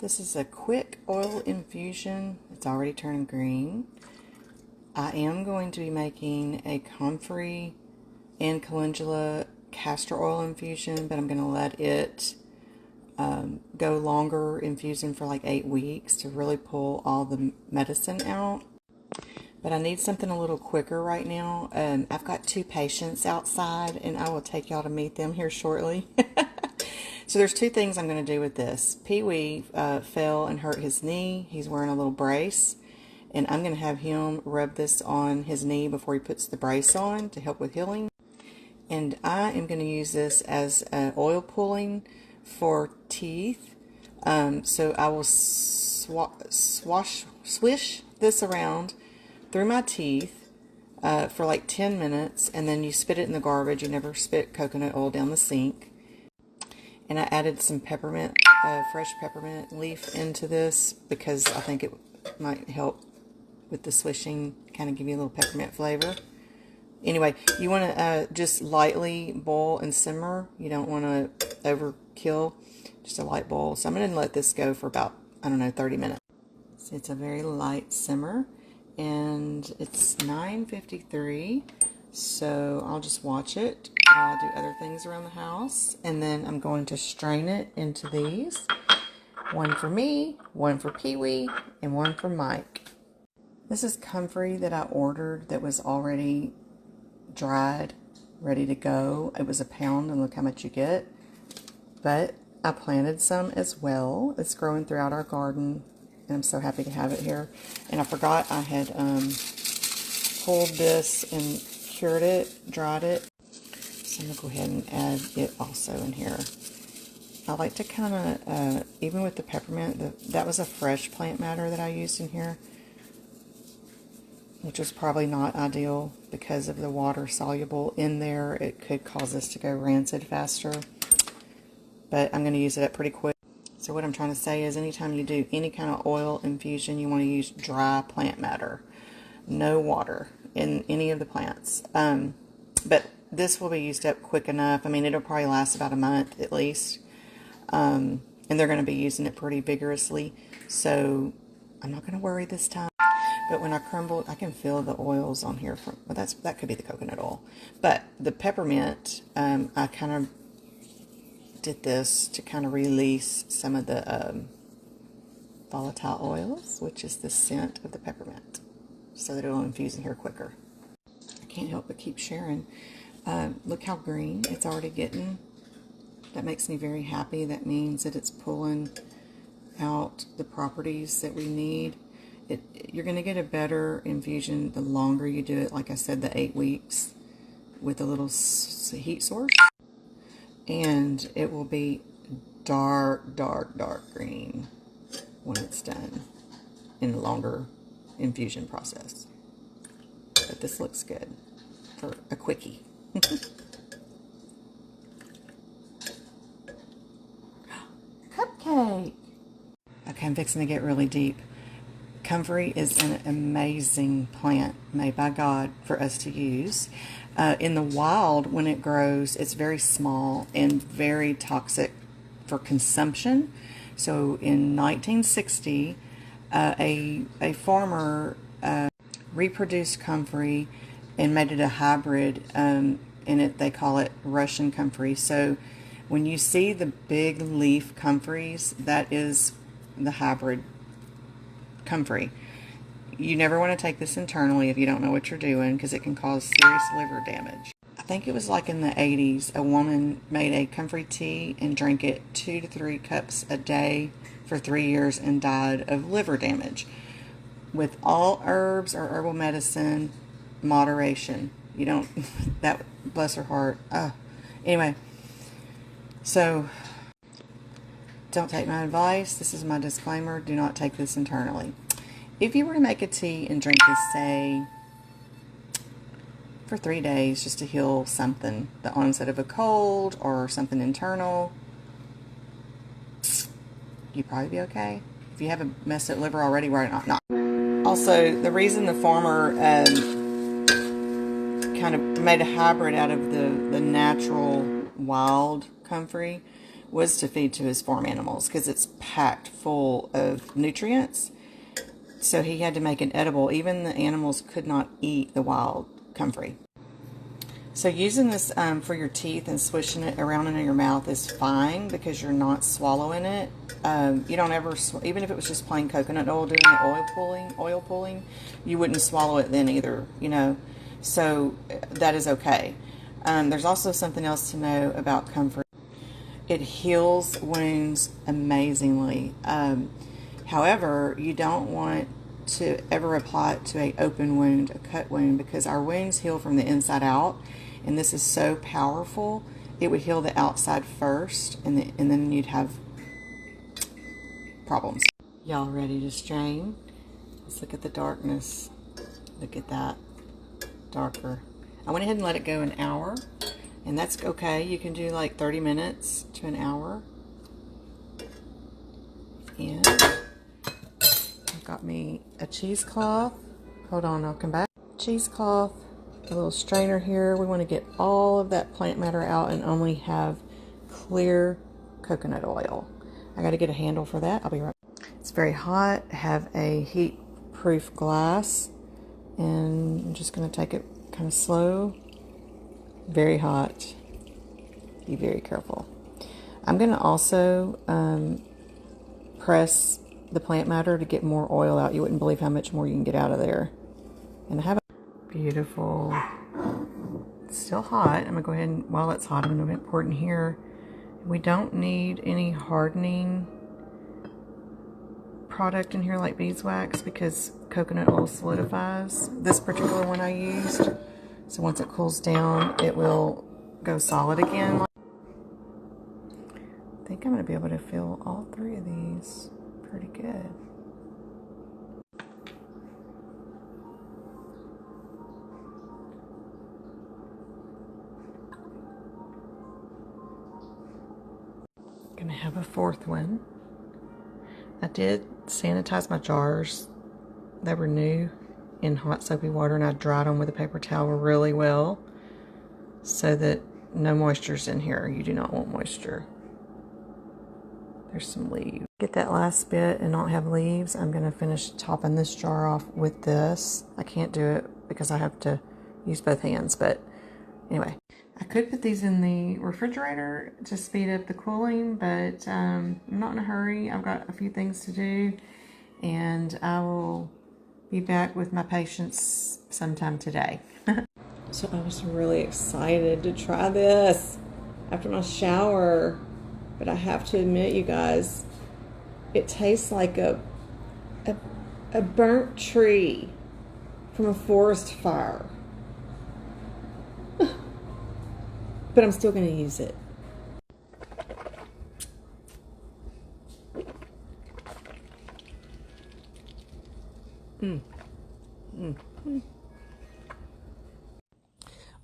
This is a quick oil infusion. It's already turning green. I am going to be making a Comfrey and calendula castor oil infusion, but I'm going to let it go longer, infusing for like 8 weeks to really pull all the medicine out. But I need something a little quicker right now. I've got 2 patients outside, and I will take y'all to meet them here shortly. So there's 2 things I'm going to do with this. Pee-wee fell and hurt his knee. He's wearing a little brace, and I'm going to have him rub this on his knee before he puts the brace on to help with healing. And I am going to use this as oil pulling for teeth. So I will swish this around through my teeth for like 10 minutes, and then you spit it in the garbage. You never spit coconut oil down the sink. And I added some peppermint, fresh peppermint leaf into this because I think it might help with the swishing, kind of give you a little peppermint flavor. Anyway, you want to just lightly boil and simmer. You don't want to overkill, just a light boil. So I'm going to let this go for about, I don't know, 30 minutes. So it's a very light simmer, and it's 9:53. So I'll just watch it. I'll do other things around the house, and then I'm going to strain it into these. One for me, one for Pee-wee, and one for Mike. This is Comfrey that I ordered that was already dried, ready to go. It was £1, and look how much you get. But I planted some as well. It's growing throughout our garden, and I'm so happy to have it here. And I forgot I had pulled this and cured it, dried it. So I'm going to go ahead and add it also in here. I like to kind of, even with the peppermint, that was a fresh plant matter that I used in here, which was probably not ideal because of the water soluble in there. It could cause this to go rancid faster, but I'm going to use it up pretty quick. So what I'm trying to say is anytime you do any kind of oil infusion, you want to use dry plant matter, no water in any of the plants. But this will be used up quick enough. I mean, it'll probably last about a month at least. And they're going to be using it pretty vigorously. So I'm not going to worry this time. But when I crumble, I can feel the oils on here. Well, that could be the coconut oil. But the peppermint, I kind of did this to kind of release some of the volatile oils, which is the scent of the peppermint, so that it will infuse in here quicker. I can't help but keep sharing. Look how green it's already getting. That makes me very happy. That means that it's pulling out the properties that we need. You're going to get a better infusion the longer you do it. Like I said, the 8 weeks with a little heat source. And it will be dark, dark, dark green when it's done in a longer infusion process. But this looks good for a quickie. Cupcake! Okay, I'm fixing to get really deep. Comfrey is an amazing plant made by God for us to use. In the wild, when it grows, it's very small and very toxic for consumption. So in 1960, a farmer reproduced Comfrey and made it a hybrid. They call it Russian Comfrey. So when you see the big leaf Comfreys, that is the hybrid Comfrey. You never want to take this internally if you don't know what you're doing, because it can cause serious liver damage. I think it was like in the 80s, a woman made a Comfrey tea and drank it 2 to 3 cups a day for 3 years and died of liver damage. With all herbs or herbal medicine, moderation. You don't, that, bless her heart. Anyway, so don't take my advice. This is my disclaimer. Do not take this internally. If you were to make a tea and drink this, say, for 3 days just to heal something, the onset of a cold or something internal, you'd probably be okay. If you have a messed up liver already, why not? Also, the reason the farmer kind of made a hybrid out of the natural wild Comfrey was to feed to his farm animals because it's packed full of nutrients. So he had to make an edible. Even the animals could not eat the wild comfrey. So using this for your teeth and swishing it around in your mouth is fine because you're not swallowing it. You don't ever, even if it was just plain coconut oil doing the oil pulling, you wouldn't swallow it then either, you know. So that is okay. There's also something else to know about comfrey. It heals wounds amazingly. However, you don't want to ever apply it to an open wound, a cut wound, because our wounds heal from the inside out. And this is so powerful, it would heal the outside first, and then you'd have problems. Y'all ready to strain? Let's look at the darkness. Look at that, darker. I went ahead and let it go an hour, and that's okay. You can do like 30 minutes to an hour. And I've got me a cheesecloth. Hold on, I'll come back. Cheesecloth. A little strainer here. We want to get all of that plant matter out and only have clear coconut oil. I got to get a handle for that. I'll be right back. It's very hot. I have a heat proof glass, and I'm just going to take it kind of slow. Very hot. Be very careful. I'm going to also press the plant matter to get more oil out. You wouldn't believe how much more you can get out of there. And I have beautiful. It's still hot. I'm going to go ahead and, while it's hot, I'm going to pour it in here. We don't need any hardening product in here like beeswax because coconut oil solidifies. This particular one I used. So once it cools down, it will go solid again. I think I'm going to be able to fill all three of these pretty good. Gonna have a fourth one. I did sanitize my jars. They were new in hot soapy water, and I dried them with a paper towel really well so that no moisture's in here. You do not want moisture. There's some leaves. Get that last bit and not have leaves. I'm gonna finish topping this jar off with this. I can't do it because I have to use both hands, but anyway. I could put these in the refrigerator to speed up the cooling, but I'm not in a hurry. I've got a few things to do, and I will be back with my patients sometime today. So I was really excited to try this after my shower, but I have to admit, you guys, it tastes like a burnt tree from a forest fire. But I'm still going to use it.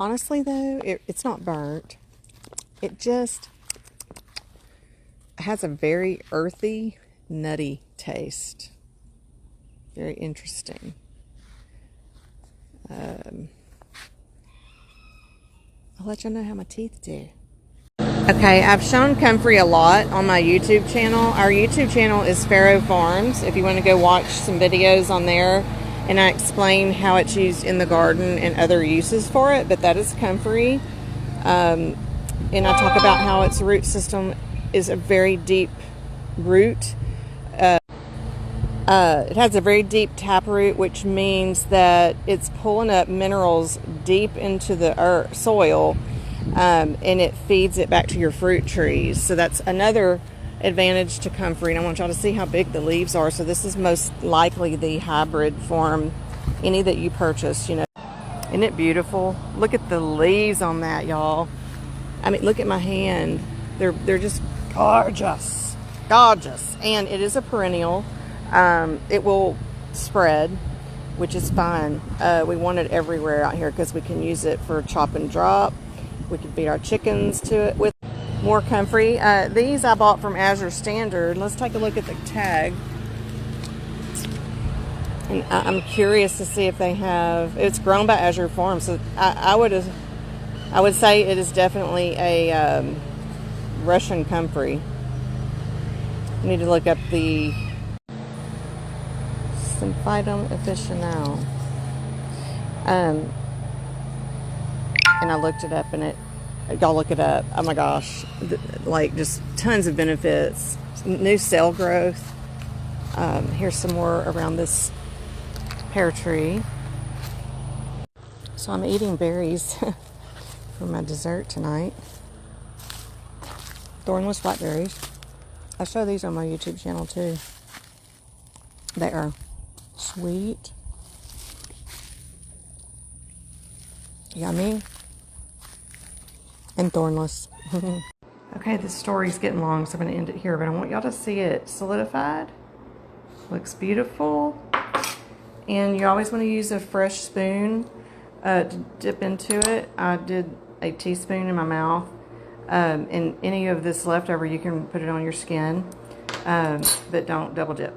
Honestly, though, it's not burnt. It just has a very earthy, nutty taste. Very interesting. I'll let y'all know how my teeth do. Okay, I've shown Comfrey a lot on my YouTube channel. Our YouTube channel is Pharaoh Farms. If you want to go watch some videos on there, and I explain how it's used in the garden and other uses for it, but that is Comfrey. And I talk about how its root system is a very deep root. It has a very deep taproot, which means that it's pulling up minerals deep into the soil, and it feeds it back to your fruit trees. So that's another advantage to Comfrey. And I want y'all to see how big the leaves are. So this is most likely the hybrid form, any that you purchase, you know. Isn't it beautiful? Look at the leaves on that, y'all. I mean, look at my hand. They're just gorgeous. Gorgeous. And it is a perennial. It will spread, which is fine. We want it everywhere out here because we can use it for chop and drop. We can feed our chickens to it with more Comfrey. These I bought from Azure Standard. Let's take a look at the tag. And I'm curious to see if they have, it's grown by Azure Farms. So I would say it is definitely a Russian comfrey. I need to look up the Symphytum officinale. And I looked it up, and y'all look it up. Oh my gosh, like just tons of benefits. New cell growth. Here's some more around this pear tree. So I'm eating berries for my dessert tonight. Thornless blackberries. I show these on my YouTube channel too. They are sweet, yummy, and thornless. Okay, this story's getting long, so I'm going to end it here, but I want y'all to see it solidified. Looks beautiful. And you always want to use a fresh spoon to dip into it. I did a teaspoon in my mouth. And any of this leftover, you can put it on your skin, but don't double dip.